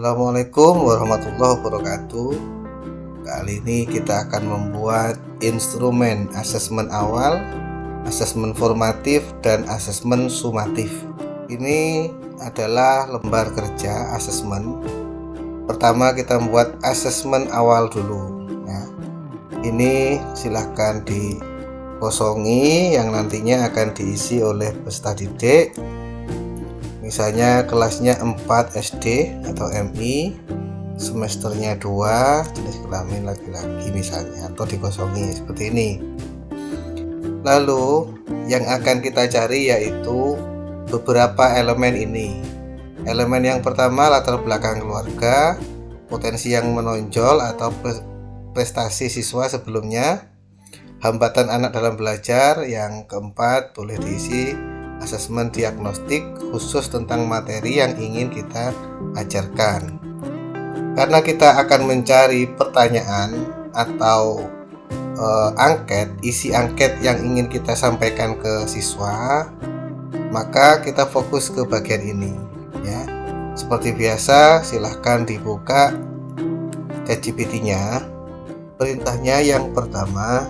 Assalamualaikum warahmatullahi wabarakatuh. Kali ini kita akan membuat instrumen asesmen awal, asesmen formatif, dan asesmen sumatif. Ini adalah lembar kerja asesmen. Pertama kita membuat asesmen awal dulu. Nah, ini silahkan dikosongi yang nantinya akan diisi oleh peserta didik. Misalnya kelasnya 4 SD atau MI, semesternya 2, jenis kelamin laki-laki misalnya, atau dikosongi seperti ini. Lalu yang akan kita cari yaitu beberapa elemen ini. Elemen yang pertama latar belakang keluarga, potensi yang menonjol atau prestasi siswa sebelumnya, hambatan anak dalam belajar. Yang keempat boleh diisi asesmen diagnostik khusus tentang materi yang ingin kita ajarkan. Karena kita akan mencari pertanyaan atau angket, isi angket yang ingin kita sampaikan ke siswa, maka kita fokus ke bagian ini ya. Seperti biasa, silahkan dibuka ChatGPT-nya. Perintahnya yang pertama,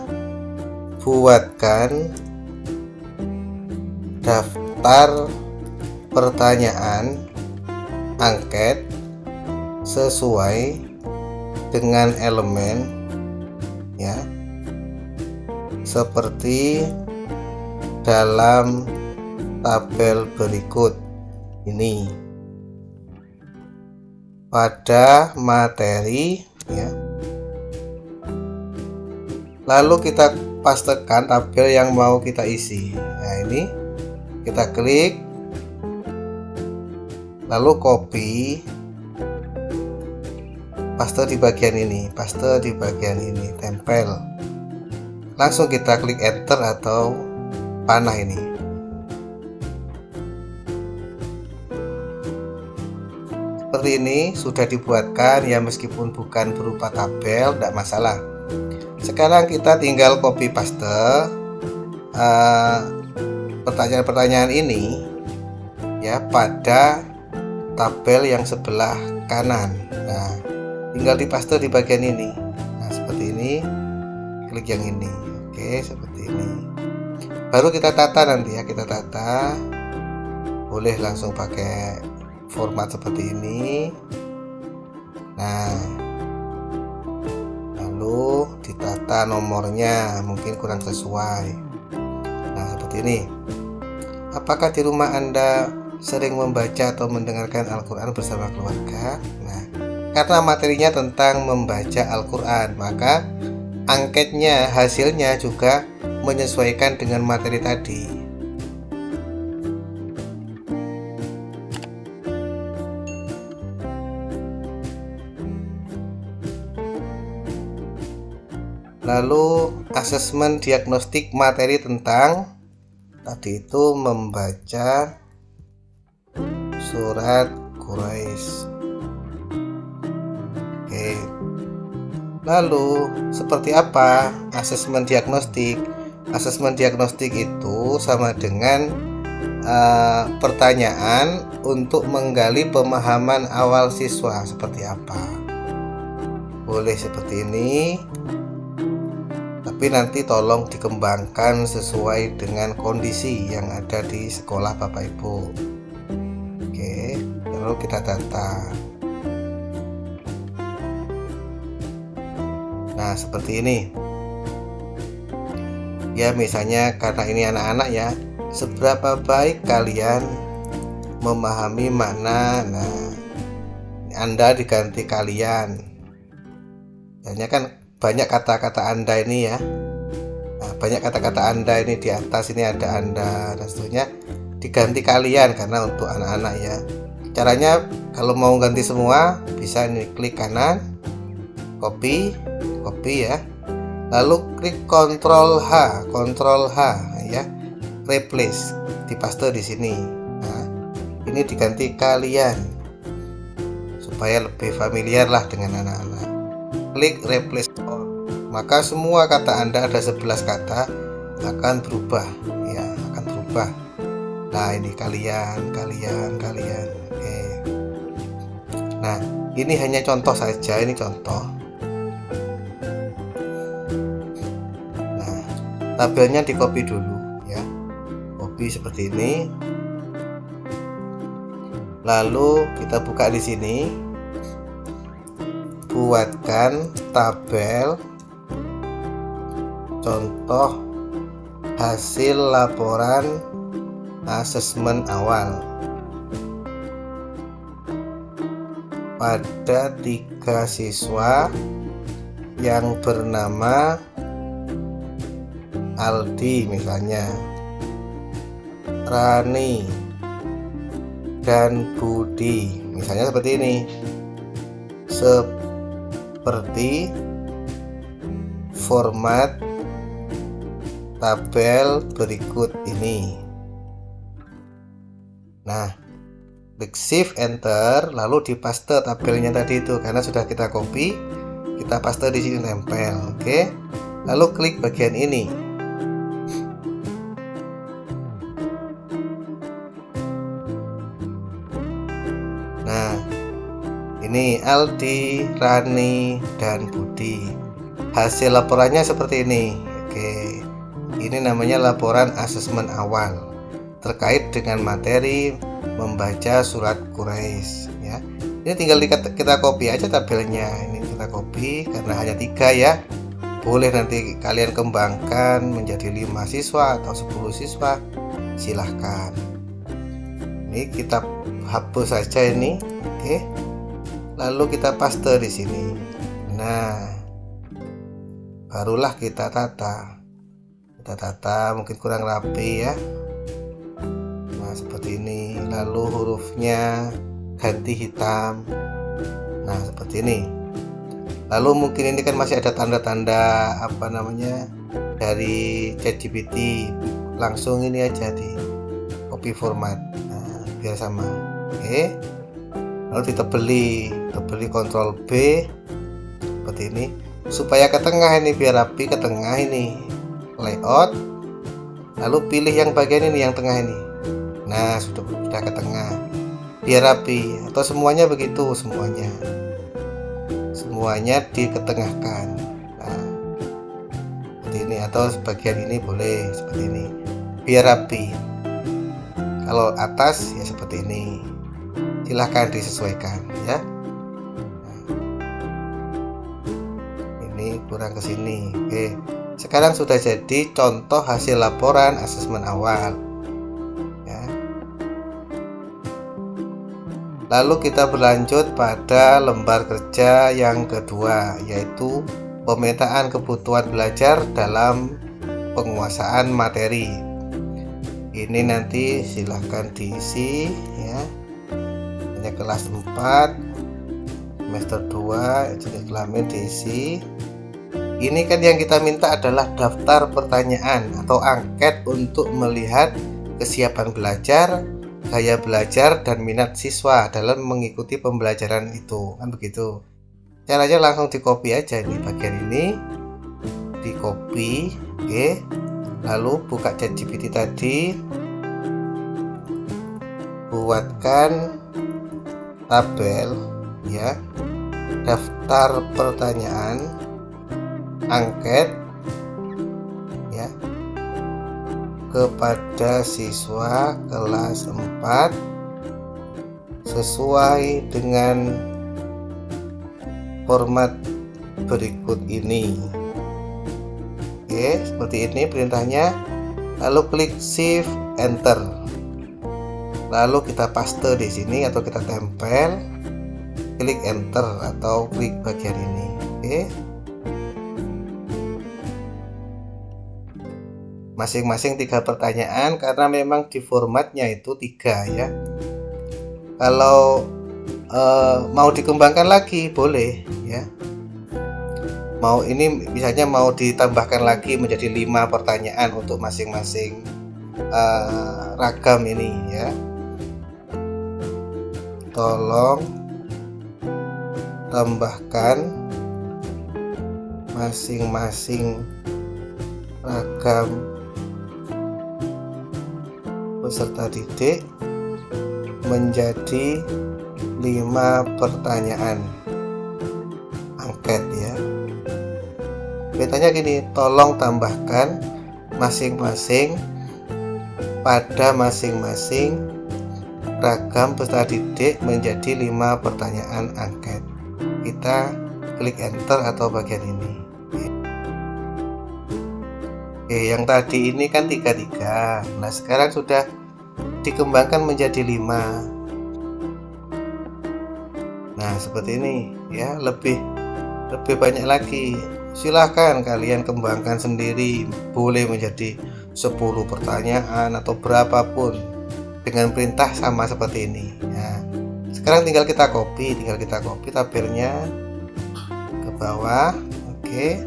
buatkan daftar pertanyaan angket sesuai dengan elemen ya, seperti dalam tabel berikut ini pada materi ya. Lalu kita pastekan tabel yang mau kita isi. Nah, ini kita klik, lalu copy, paste di bagian ini, tempel. Langsung kita klik enter atau panah ini. Seperti ini sudah dibuatkan ya, meskipun bukan berupa tabel, tidak masalah. Sekarang kita tinggal copy paste pertanyaan-pertanyaan ini ya pada tabel yang sebelah kanan. Nah, tinggal dipaste di bagian ini. Nah, seperti ini. Klik yang ini. Oke, seperti ini. Baru kita tata nanti ya, kita tata. Boleh langsung pakai format seperti ini. Nah, lalu ditata nomornya, mungkin kurang sesuai. Nah, seperti ini. Apakah di rumah Anda sering membaca atau mendengarkan Al-Quran bersama keluarga? Nah, karena materinya tentang membaca Al-Quran, maka angketnya, hasilnya juga menyesuaikan dengan materi tadi. Lalu asesmen diagnostik materi tentang tadi itu membaca surat Quraisy. Oke. Lalu seperti apa asesmen diagnostik? Asesmen diagnostik itu sama dengan pertanyaan untuk menggali pemahaman awal siswa seperti apa. Boleh seperti ini, tapi nanti tolong dikembangkan sesuai dengan kondisi yang ada di sekolah Bapak Ibu. Oke, lalu kita tata. Nah, seperti ini. Ya, misalnya karena ini anak-anak ya, seberapa baik kalian memahami makna. Nah, Anda diganti kalian. Hanya kan banyak kata-kata Anda ini ya. Nah, banyak kata-kata Anda ini di atas ini ada Anda dan seterusnya, diganti kalian karena untuk anak-anak ya. Caranya kalau mau ganti semua bisa ini, klik kanan, copy ya. Lalu klik Ctrl H ya. Replace, dipaste di sini. Nah, ini diganti kalian supaya lebih familiar lah dengan anak-anak. Klik replace all, maka semua kata Anda, ada 11 kata, akan berubah ya, akan berubah. Nah, ini kalian. Oke. Nah, Ini hanya contoh saja, ini contoh. Nah, tabelnya di copy dulu ya. Copy seperti ini. Lalu kita buka di sini. Buatkan tabel contoh hasil laporan asesmen awal pada 3 siswa yang bernama Aldi misalnya, Rani, dan Budi misalnya seperti ini, seperti format tabel berikut ini. Nah, klik shift enter lalu dipaste tabelnya tadi itu, karena sudah kita copy, kita paste di sini, tempel. Oke. Lalu klik bagian ini. Nah, ini Aldi, Rani, dan Budi. Hasil laporannya seperti ini. Oke. Ini namanya laporan asesmen awal terkait dengan materi membaca surat Quraisy ya. Ini tinggal kita copy aja tabelnya. Ini kita copy karena hanya 3 ya. Boleh nanti kalian kembangkan menjadi 5 siswa atau 10 siswa, silahkan. Ini kita hapus saja ini. Oke. Lalu kita paste di sini. Nah, barulah kita tata. Kita tata, mungkin kurang rapi ya. Nah, seperti ini. Lalu hurufnya ganti hitam. Nah, seperti ini. Lalu mungkin ini kan masih ada tanda-tanda apa namanya dari ChatGPT. Langsung ini aja di copy format. Nah, biar sama. Oke. Lalu ditebeli Ctrl B seperti ini supaya ke tengah ini, biar rapi ke tengah ini. Layout, lalu pilih yang bagian ini, yang tengah ini. Nah, sudah ke tengah biar rapi, atau semuanya begitu, semuanya diketengahkan. Nah, seperti ini, atau sebagian ini boleh seperti ini biar rapi. Kalau atas ya seperti ini, silahkan disesuaikan ya. Nah, ini kurang ke sini. Oke. Sekarang sudah jadi contoh hasil laporan asesmen awal ya. Lalu kita berlanjut pada lembar kerja yang kedua, yaitu pemetaan kebutuhan belajar dalam penguasaan materi. Ini nanti silahkan diisi ya. Hanya kelas 4 semester 2 jenis kelamin diisi. Ini kan yang kita minta adalah daftar pertanyaan atau angket untuk melihat kesiapan belajar, gaya belajar, dan minat siswa dalam mengikuti pembelajaran itu, kan begitu. Caranya langsung di copy aja ini bagian ini, di copy, oke. Lalu buka ChatGPT tadi, buatkan tabel ya, daftar pertanyaan, angket ya, kepada siswa kelas 4 sesuai dengan format berikut ini. Oke, seperti ini perintahnya. Lalu klik shift enter. Lalu kita paste di sini atau kita tempel. Klik enter atau klik bagian ini. Oke. Masing-masing 3 pertanyaan karena memang di formatnya itu 3 ya. Kalau mau dikembangkan lagi boleh ya. Mau ini misalnya mau ditambahkan lagi menjadi 5 pertanyaan untuk masing-masing ragam ini ya. Tolong tambahkan masing-masing ragam peserta didik menjadi 5 pertanyaan angket ya. Perintahnya gini, tolong tambahkan masing-masing pada masing-masing ragam peserta didik menjadi 5 pertanyaan angket. Kita klik enter atau bagian ini. Oke, yang tadi ini kan 33. Nah, sekarang sudah dikembangkan menjadi 5. Nah, seperti ini ya, lebih banyak lagi. Silahkan kalian kembangkan sendiri, boleh menjadi 10 pertanyaan atau berapapun dengan perintah sama seperti ini ya. Sekarang tinggal kita copy tabelnya ke bawah. Oke,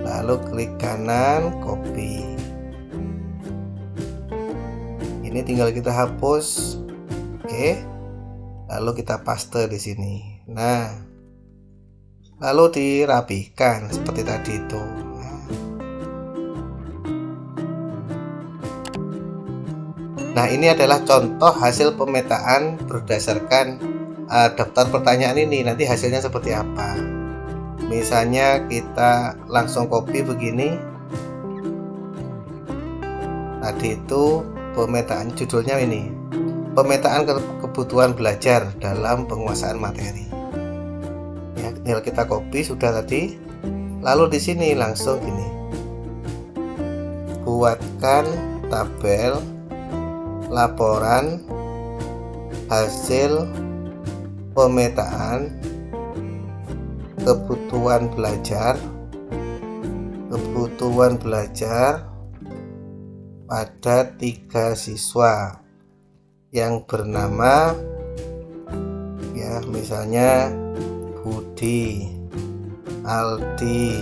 lalu klik kanan copy. Ini tinggal kita hapus. Oke, lalu kita paste di sini. Nah, lalu dirapikan seperti tadi itu. Nah, ini adalah contoh hasil pemetaan berdasarkan daftar pertanyaan ini. Nanti hasilnya seperti apa? Misalnya kita langsung copy begini. Tadi itu pemetaan, judulnya ini, pemetaan kebutuhan belajar dalam penguasaan materi. Ya, tinggal kita copy sudah tadi. Lalu di sini langsung gini, buatkan tabel laporan hasil pemetaan kebutuhan belajar pada 3 siswa yang bernama ya, misalnya Budi, Aldi,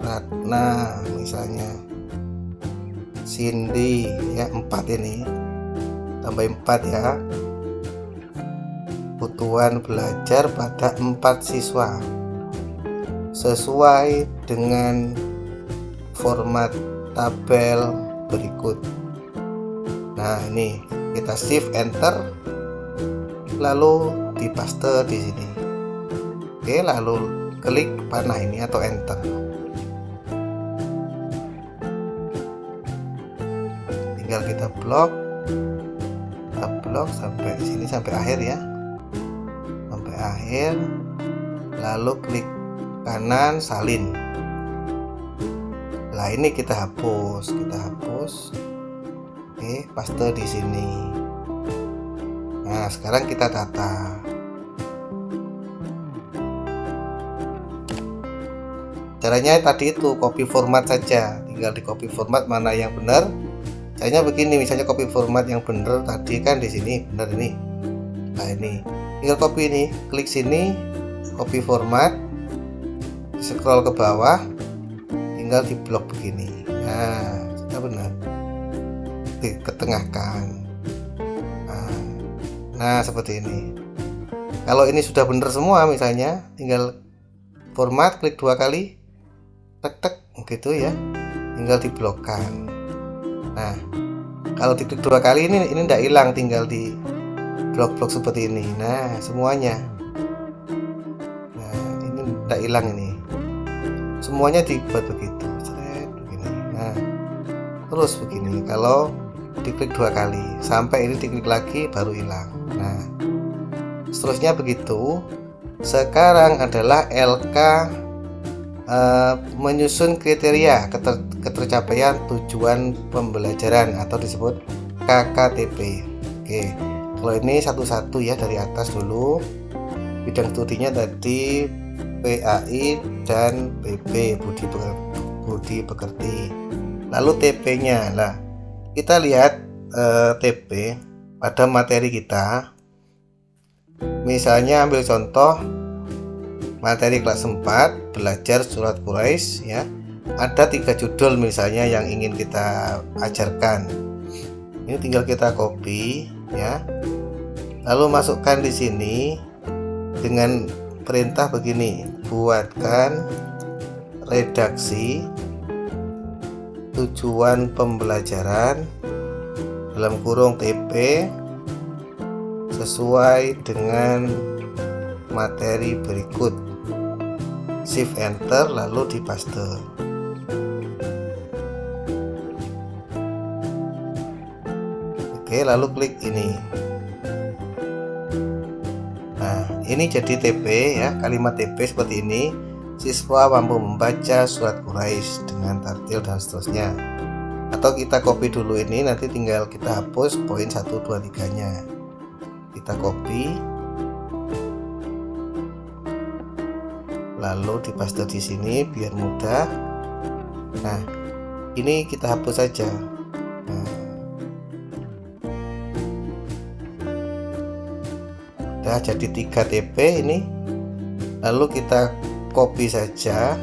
Ratna, misalnya Cindy ya, 4 ini tambah 4 ya, kebutuhan belajar pada 4 siswa sesuai dengan format tabel berikut. Nah, ini kita shift enter lalu dipaste di sini. Oke, lalu klik panah ini atau enter. Tinggal kita blok sampai di sini, sampai akhir ya, sampai akhir. Lalu klik kanan salin. Nah, ini kita hapus. Oke, paste di sini. Nah, sekarang kita tata. Caranya tadi itu copy format saja, tinggal di copy format mana yang benar. Caranya begini, misalnya copy format yang benar tadi kan di sini benar ini. Nah, ini tinggal copy ini, klik sini, copy format, scroll ke bawah, tinggal di blok begini. Nah, sudah benar. Ketengahkan. Nah, seperti ini. Kalau ini sudah benar semua, misalnya tinggal format, klik 2 kali, tek gitu ya, tinggal diblokkan. Nah, kalau diklik 2 kali ini tidak hilang, tinggal di blok-blok seperti ini. Nah, semuanya. Nah, ini tidak hilang ini. Semuanya dibuat begitu. Begini. Nah, terus begini. Kalau diklik 2 kali sampai ini diklik lagi baru hilang. Nah, seterusnya begitu. Sekarang adalah LK menyusun kriteria ketercapaian tujuan pembelajaran atau disebut KKTP. Oke, kalau ini satu-satu ya, dari atas dulu. Bidang studinya tadi PAI dan PB, Budi Pekerti. Lalu TP-nya. Nah, kita lihat TP pada materi kita. Misalnya ambil contoh materi kelas 4 belajar surat Quraisy ya. Ada 3 judul misalnya yang ingin kita ajarkan. Ini tinggal kita copy ya. Lalu masukkan di sini dengan perintah begini, buatkan redaksi tujuan pembelajaran dalam kurung TP sesuai dengan materi berikut. Shift enter lalu dipaste. Oke, lalu klik ini. Nah, ini jadi TP ya, kalimat TP seperti ini. Siswa mampu membaca surat Quraisy dengan tartil dan seterusnya. Atau kita copy dulu ini, nanti tinggal kita hapus poin 1, 2, 3 nya. Kita copy lalu dipaste di sini biar mudah. Nah, ini kita hapus saja. Nah, udah jadi 3 TP ini. Lalu kita copy saja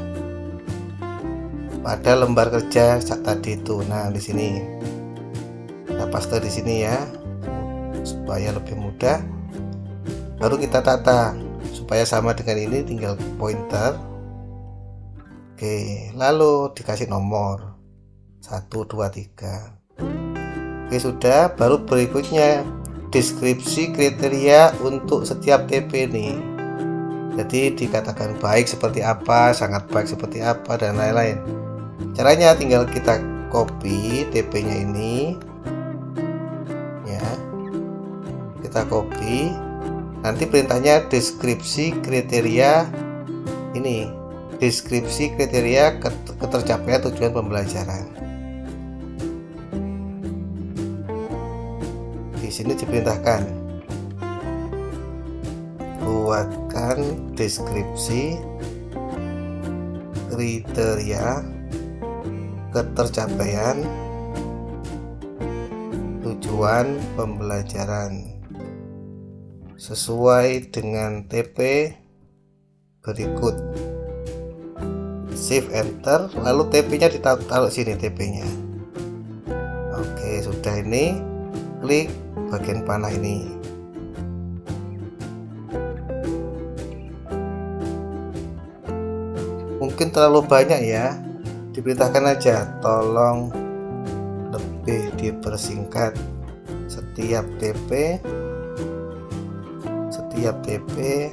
pada lembar kerja tadi itu. Nah, di sini kita paste di sini ya, supaya lebih mudah. Baru kita tata supaya sama dengan ini, tinggal pointer. Oke, lalu dikasih nomor 1, 2, 3. Oke, sudah. Baru berikutnya deskripsi kriteria untuk setiap TP nih. Jadi dikatakan baik seperti apa, sangat baik seperti apa, dan lain-lain. Caranya tinggal kita copy TP nya ini ya, kita copy. Nanti perintahnya deskripsi kriteria ini, deskripsi kriteria ketercapaian tujuan pembelajaran. Di sini diperintahkan buatkan deskripsi kriteria ketercapaian tujuan pembelajaran sesuai dengan TP berikut. Shift enter lalu TP nya ditaruh sini, TP nya. Oke, sudah. Ini klik bagian panah ini. Mungkin terlalu banyak ya, diperintahkan aja tolong lebih dipersingkat. Setiap TP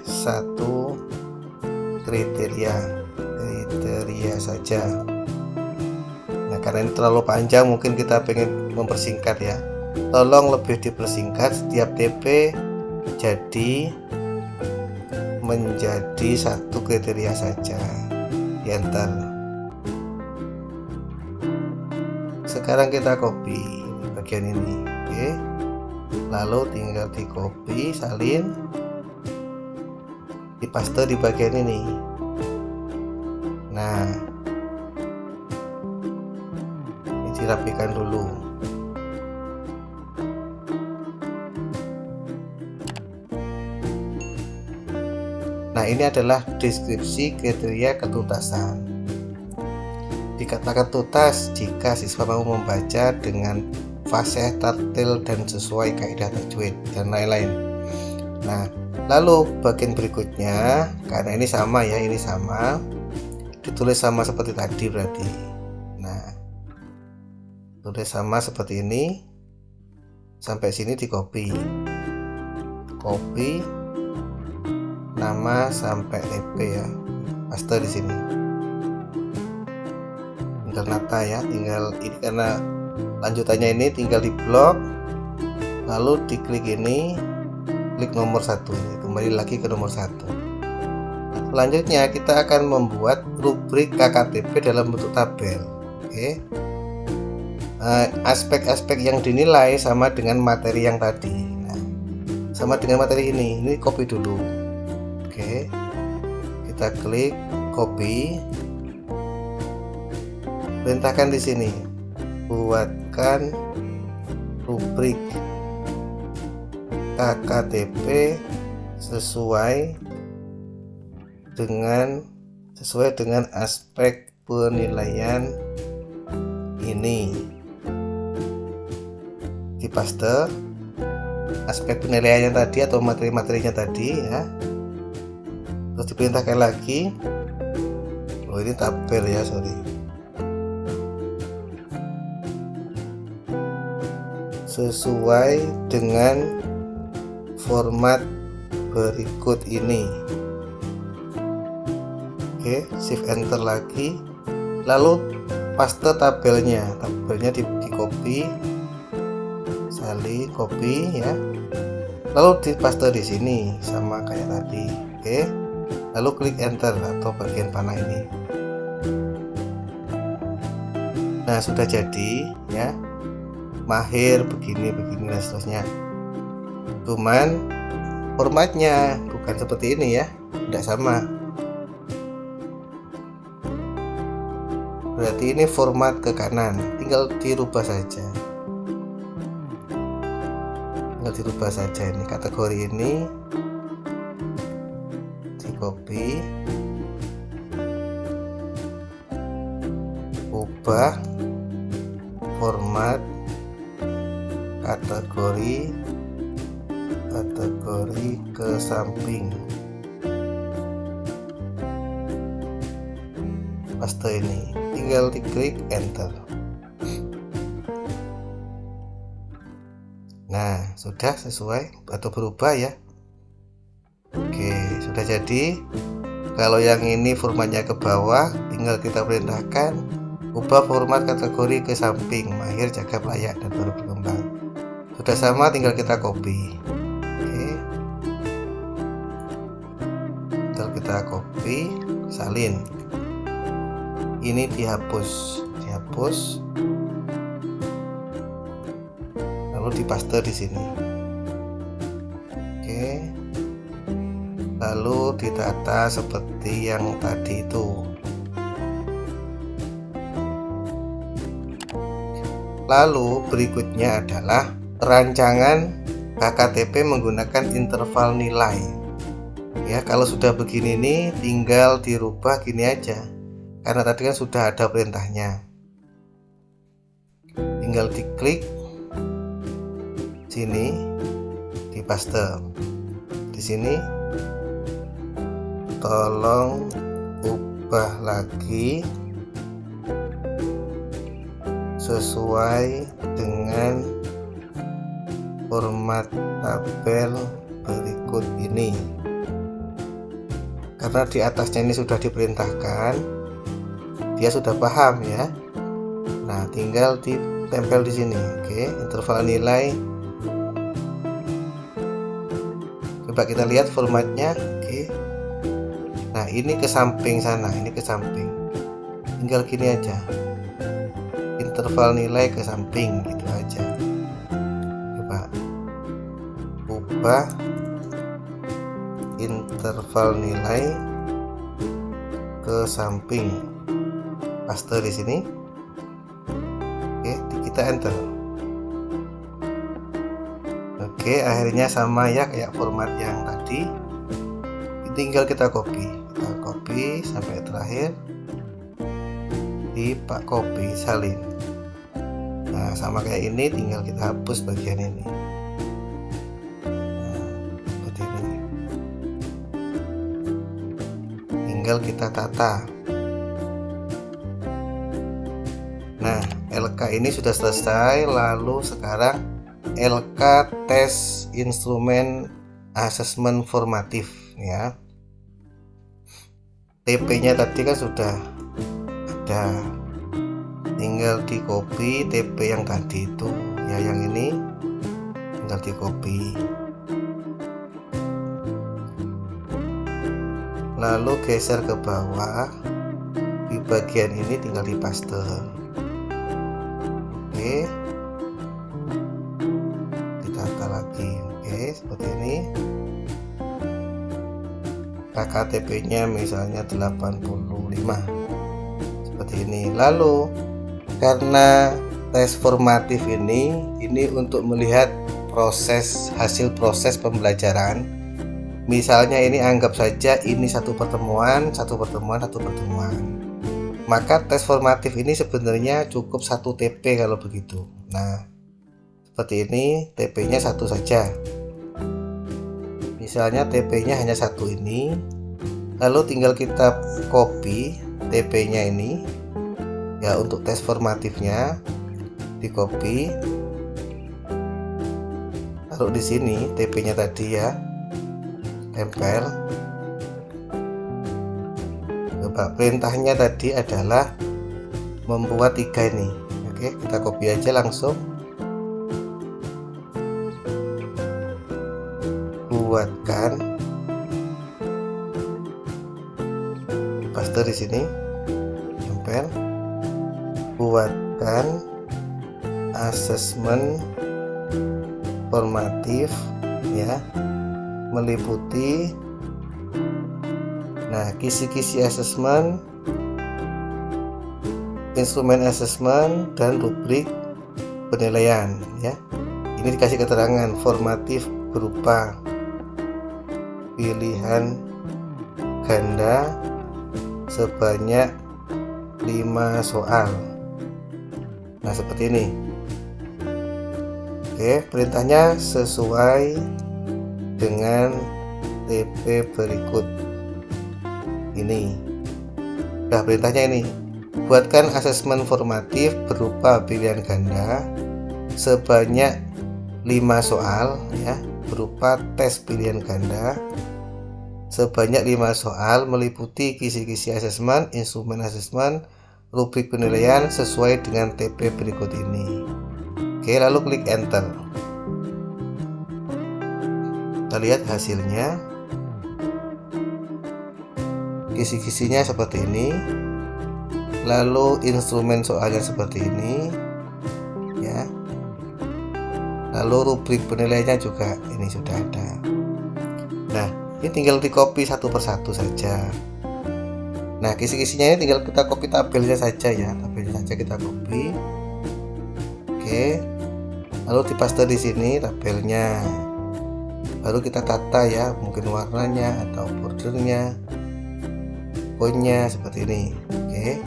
satu kriteria saja. Nah, karena ini terlalu panjang, mungkin kita pengen mempersingkat ya. Tolong lebih dipersingkat, setiap TP menjadi satu kriteria saja. Enter. Sekarang kita copy bagian ini. Oke. Lalu tinggal di copy, salin, dipaste di bagian ini. Nah, ini dirapikan dulu. Nah, ini adalah deskripsi kriteria ketuntasan. Dikatakan tuntas jika siswa mampu membaca dengan fasih, tartil, dan sesuai kaidah tajwid dan lain-lain. Nah, lalu bagian berikutnya, karena ini sama ya, ini sama, ditulis sama seperti tadi berarti. Nah, tulis sama seperti ini, sampai sini di copy, nama sampai TP ya, paste di sini. Tinggal nata ya, tinggal ini karena lanjutannya ini tinggal di blok, lalu diklik ini, klik nomor 1 ini, kembali lagi ke nomor 1. Selanjutnya kita akan membuat rubrik KKTP dalam bentuk tabel. Oke. Aspek-aspek yang dinilai sama dengan materi yang tadi. Nah, sama dengan materi ini copy dulu. Oke. Kita klik copy. Perintahkan di sini buatkan rubrik KKTP sesuai dengan aspek penilaian ini. Dipaste aspek penilaiannya tadi atau materi-materinya tadi ya. Terus diperintahkan lagi. Oh, ini tabel ya, sorry. sesuai dengan format berikut ini. Oke, shift enter lagi, lalu paste tabelnya di copy, salin copy ya, lalu dipaste di sini sama kayak tadi. Oke, lalu klik enter atau bagian panah ini. Nah, sudah jadi ya, Mahir begini dan seterusnya. Cuman formatnya bukan seperti ini ya, tidak sama. Berarti ini format ke kanan, tinggal dirubah saja. Ini kategori ini di copy, ubah format kategori ke samping, paste ini, tinggal diklik enter. Nah, sudah sesuai atau berubah ya. Oke, sudah jadi. Kalau yang ini formatnya ke bawah, tinggal kita perintahkan ubah format kategori ke samping, Mahir jaga layak dan baru berkembang. Sudah sama, tinggal kita copy. Oke, tinggal kita copy, salin. Ini dihapus, lalu dipaste di sini. Oke, lalu ditata seperti yang tadi itu. Lalu berikutnya adalah rancangan KKTP menggunakan interval nilai. Ya, kalau sudah begini nih, tinggal dirubah gini aja. Karena tadi kan sudah ada perintahnya. Tinggal diklik sini, dipaste. Di sini tolong ubah lagi sesuai dengan format tabel berikut ini. Karena di atasnya ini sudah diperintahkan, dia sudah paham ya. Nah, tinggal ditempel di sini. Oke, interval nilai. Coba kita lihat formatnya. Oke. Nah, ini ke samping sana, ini ke samping. Tinggal gini aja. Interval nilai ke samping gitu aja. Coba ubah interval nilai ke samping. Paste di sini. Oke, kita enter. Oke, akhirnya sama ya kayak format yang tadi. Tinggal kita copy sampai terakhir. Copy, salin. Nah, sama kayak ini, tinggal kita hapus bagian ini. Nah, seperti ini. Tinggal kita tata. Nah, LK ini sudah selesai. Lalu sekarang LK tes instrumen assessment formatif ya. TP-nya tadi kan sudah ada, tinggal di copy TP yang tadi itu ya, yang ini tinggal di copy, lalu geser ke bawah. Di bagian ini tinggal dipaste. Oke, ditata lagi. Oke, seperti ini. KKTP-nya misalnya 85 seperti ini. Lalu karena tes formatif ini untuk melihat hasil proses pembelajaran. Misalnya ini anggap saja ini satu pertemuan. Maka tes formatif ini sebenarnya cukup 1 TP kalau begitu. Nah, seperti ini, TP-nya 1 saja. Misalnya TP-nya hanya 1 ini. Lalu tinggal kita copy TP-nya ini. Ya, untuk tes formatifnya di copy. taruh di sini TP-nya tadi ya, tempel. Coba perintahnya tadi adalah membuat 3 ini. Oke, kita copy aja langsung. Buatkan, paste di sini, tempel. Buatkan asesmen formatif ya, meliputi kisi-kisi asesmen, instrumen asesmen, dan rubrik penilaian ya. Ini dikasih keterangan formatif berupa pilihan ganda sebanyak 5 soal. Nah, seperti ini. Oke, perintahnya sesuai dengan TP berikut ini. Nah, perintahnya ini, buatkan asesmen formatif berupa pilihan ganda sebanyak 5 soal ya, berupa tes pilihan ganda sebanyak 5 soal, meliputi kisi-kisi asesmen, instrumen asesmen, rubrik penilaian sesuai dengan TP berikut ini. Oke, lalu klik enter. Kita lihat hasilnya. Kisi-kisinya seperti ini, lalu instrumen soalnya seperti ini ya, lalu rubrik penilaiannya juga ini sudah ada. Nah, ini tinggal di copy satu persatu saja. Nah, kisi-kisinya ini tinggal kita copy tabelnya saja ya, tabelnya saja kita copy. Oke, lalu dipaste di sini tabelnya, baru kita tata ya, mungkin warnanya atau bordernya, poinnya seperti ini. Oke,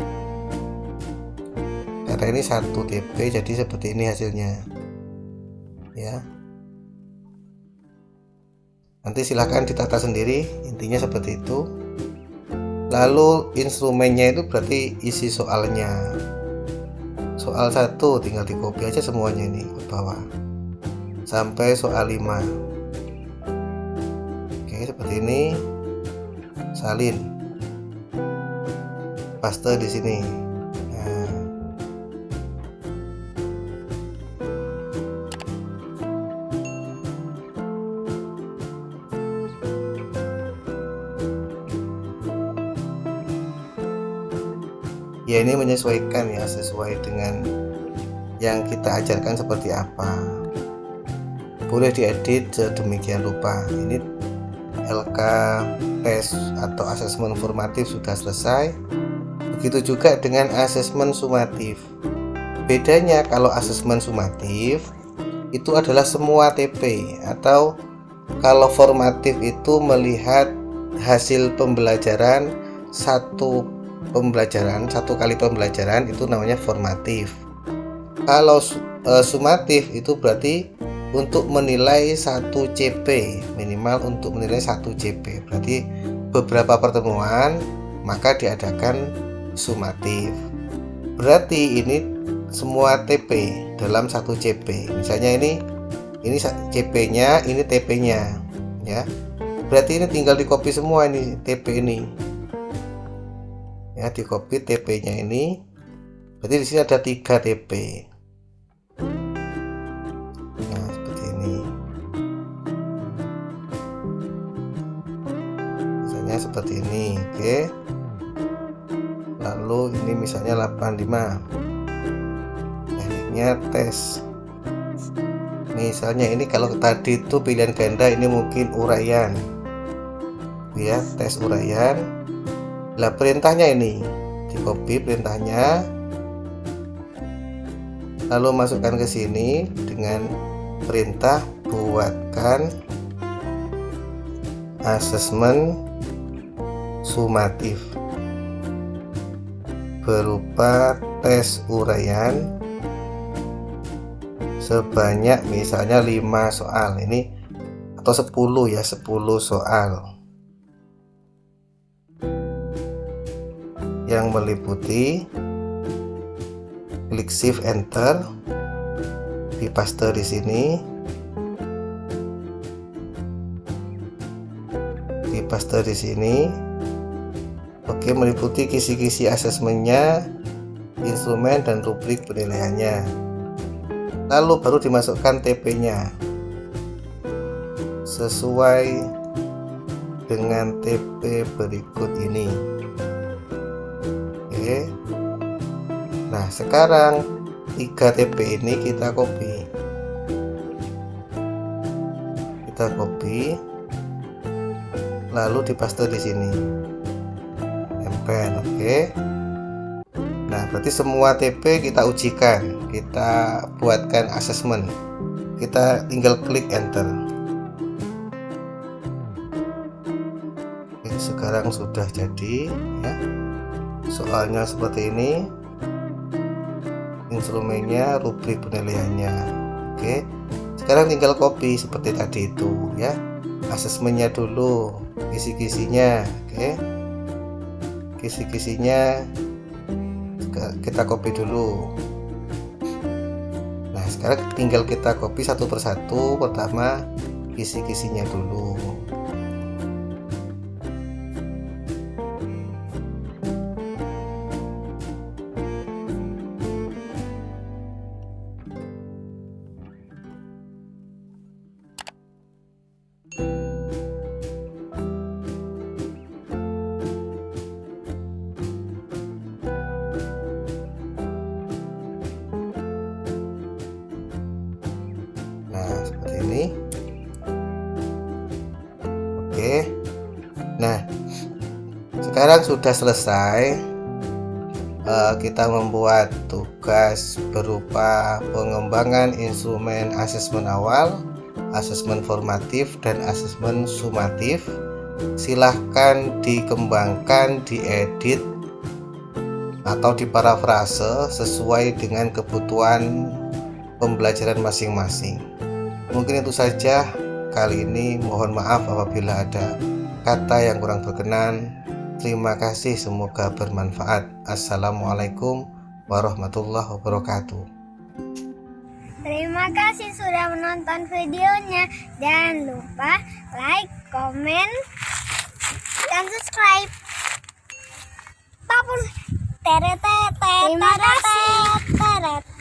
karena ini 1 TP jadi seperti ini hasilnya ya. Nanti silahkan ditata sendiri, intinya seperti itu. Lalu instrumennya itu berarti isi soalnya. Soal 1 tinggal di copy aja semuanya ini ke bawah sampai soal 5. Oke, seperti ini. Salin, paste di sini. Nah, ya, ini menyesuaikan ya, sesuai dengan yang kita ajarkan seperti apa. Boleh diedit sedemikian rupa. Ini LK tes atau asesmen formatif sudah selesai. Begitu juga dengan asesmen sumatif. Bedanya kalau asesmen sumatif itu adalah semua TP, atau kalau formatif itu melihat hasil pembelajaran satu kali pembelajaran, itu namanya formatif. Kalau sumatif itu berarti untuk menilai 1 CP, minimal untuk menilai 1 CP, berarti beberapa pertemuan maka diadakan sumatif. Berarti ini semua TP dalam 1 CP. Misalnya ini CP-nya, ini TP-nya ya. Berarti ini tinggal di copy semua ini TP ini. Ya, di copy TP-nya ini. Berarti di sini ada 3 TP. Nah, seperti ini. Misalnya seperti ini, oke. Lalu ini misalnya 85. Tekniknya tes. Misalnya ini kalau tadi itu pilihan ganda, ini mungkin uraian. Ya, tes uraian. Lah, perintahnya ini di copy perintahnya, lalu masukkan ke sini dengan perintah buatkan asesmen sumatif berupa tes uraian sebanyak misalnya 5 soal ini, atau 10 ya, 10 soal yang meliputi. Klik shift enter, dipaste di sini, dipaste di sini. Oke, meliputi kisi-kisi asesmennya, instrumen dan rubrik penilaiannya. Lalu baru dimasukkan TP-nya sesuai dengan TP berikut ini. Oke. Nah, sekarang 3 TP ini kita copy. Lalu dipaste di sini. Tempel, oke. Nah, berarti semua TP kita ujikan, kita buatkan asesmen. Kita tinggal klik enter. Oke, sekarang sudah jadi ya. Soalnya seperti ini. Instrumennya, rubrik penilaiannya. Oke. Sekarang tinggal copy seperti tadi itu ya. Asesmennya dulu, kisi-kisinya, oke. Kisi-kisinya kita copy dulu. Nah, sekarang tinggal kita copy satu persatu. Pertama kisi-kisinya dulu. Seperti ini. Oke. Nah, sekarang sudah selesai. Kita membuat tugas berupa pengembangan instrumen asesmen awal, asesmen formatif, dan asesmen sumatif. Silahkan dikembangkan, diedit, atau diparafrase sesuai dengan kebutuhan pembelajaran masing-masing. Mungkin itu saja kali ini. Mohon maaf apabila ada kata yang kurang berkenan. Terima kasih, semoga bermanfaat. Assalamualaikum warahmatullahi wabarakatuh. Terima kasih sudah menonton videonya. Jangan lupa like, komen, dan subscribe. Terima kasih.